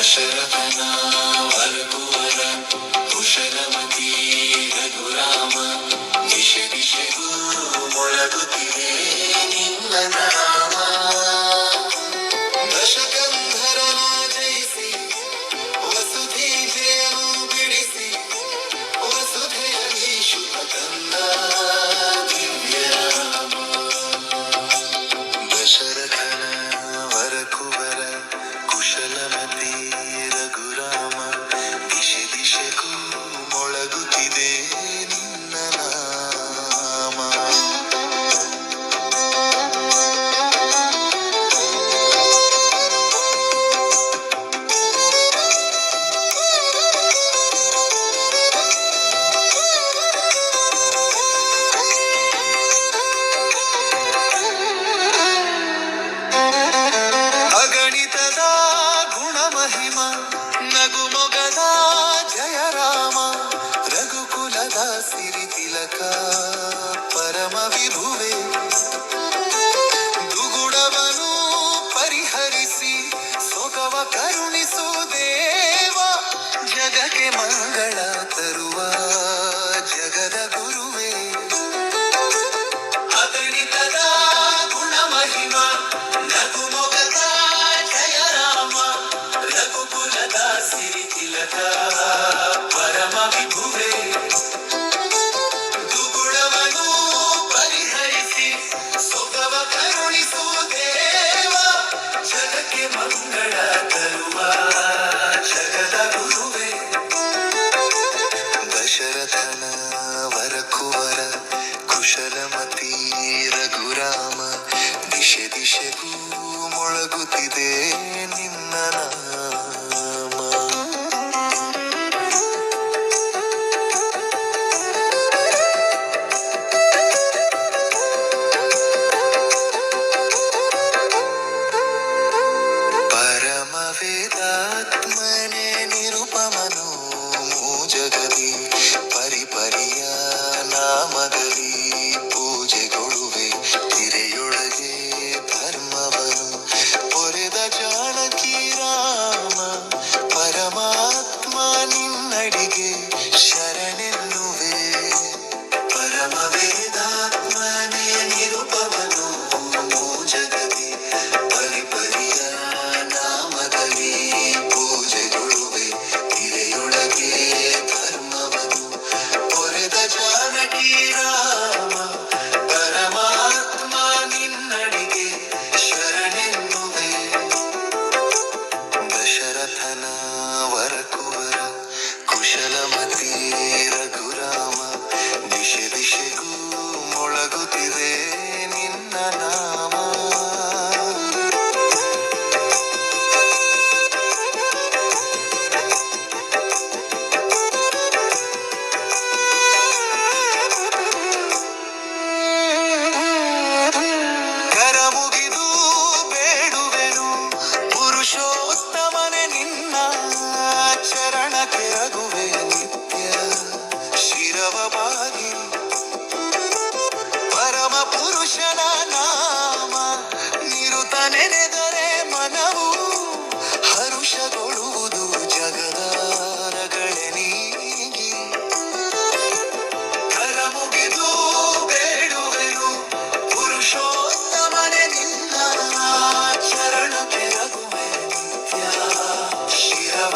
ದಶರಥನ ವರಕುವರ ಕುಶಲಮತಿ ರಘುರಾಮ ದಿಶೆ ದಿಶೆಗೂ ಮೊಳಗುತ್ತಿದೆ ನಿನ್ನ ನಾಮ. ದಶಕಂಧರನ ಜಯಿಸಿ ವಸುಧೀಜೆಯನ್ನು ಬಿಡಿಸಿ ವಸುಧೆಯಲ್ಲಿ ಶುಭ ತಂದ ದಿವ್ಯರಾಮ. ದಶರಥನ ವರಕುವರ ಕುಶಲಮತಿ ರಘುರಾಮ ದಿಶೆ ದಿಶೆಗೂ ಮೊಳಗುತ್ತಿದೆ ನಿನ್ನ ನಾಮ. ಅಗಣಿತದ ಗುಣಮಹಿಮ ನಗುಮೊಗದ ಜಯರಾಮ ರಘುಕುಲದ ಸಿರಿತಿಲಕ ಪರಮ ವಿಭುವೆ. ದುಗುಡವನು ಪರಿಹರಿಸಿ ಸೊಗವ ಕರುಣಿಸು ದೇವ ಜಗಕ್ಕೆ ಮಂಗಳ ತರುವ ಜಗದ ಗುರುವೇ. ಅಗಣಿತದ ಗುಣಮಹಿಮ ನಗುಮೊಗದ ಜಯರಾಮ ರಘುಕುಲದ ಸಿರಿತಿಲಕ ಪರಮ ವಿಭುವೆ. ದುಗುಡವನು ಪರಿಹರಿಸಿ ಸೊಗವ ಕರುಣಿಸು ದೇವ ಜಗಕ್ಕೆ ಮಂಗಳ ತರುವ ಜಗದ ಗುರುವೇ. ದಶರಥನ ವರಕುವರ ಕುಶಲಮತಿ ರಘುರಾಮ ದಿಶೆ ದಿಶೆಗೂ ಮೊಳಗುತ್ತಿದೆ ನಿನ್ನ ನಾಮ. ಪರಮ ವೇದಾತ್ಮನೆ ನಿರುಪಮನು ಜಗದಿ ಪರಿಪರಿಯ ನಾಮದಲ್ಲಿ ಪೂಜೆಗೊಳ್ಳುವೆ. ತಿರೆಯೊಳಗೆ ಧರ್ಮವನು ಪೊರೆದ ಜಾನಕಿ ರಾಮ ಪರಮಾತ್ಮ ನಿನ್ನಡಿಗೆ ಶರಣೆನ್ನುವೆ. ಪರಮ ವೇದಾತ್ಮನೆ ನಿರುಪಮನು ಜಗದಿ ಪರಿಪರಿಯ ನಾಮದಲ್ಲಿ ಪೂಜೆಗೊಳ್ಳುವೆ. ತಿರೆಯೊಳಗೆ ಧರ್ಮವನು ಪೊರೆದ ಜಾನಕಿ ರಾಮ ಪರಮಾತ್ಮ ನಿನ್ನಡಿಗೆ ಶರಣೆನ್ನುವೆ. ದಶರಥನ ವರಕುವರ ಕುಶಲಮತಿ ರಘುರಾಮ ದಿಶೆ ದಿಶೆಗೂ ಮೊಳಗುತ್ತಿದೆ ನಿನ್ನ ನಾಮ. ಕರ ಮುಗಿದು ಬೇಡುವೆನು ಪುರುಷೋತ್ತಮನೆ ನಿನ್ನ ಚರಣಕ್ಕೆ ರಘುವೆ ನಿತ್ಯ ಶಿರವ ಬಾಗಿ. ಪರಮ ಪುರುಷನ ನಾಮ ನಿರುತ ನೆನೆದರೆ ಮನವು ಹರುಷಗೊಳ್ಳುವುದು ಜಗದ ರಗಳೆ ನೀಗಿ. ಕರ ಮುಗಿದು ಬೇಡುವೆನು ಪುರುಷೋತ್ತಮನೆ ನಿನ್ನ ಚರಣಕ್ಕೆ ರಘುವೆ ನಿತ್ಯ ಶಿರವ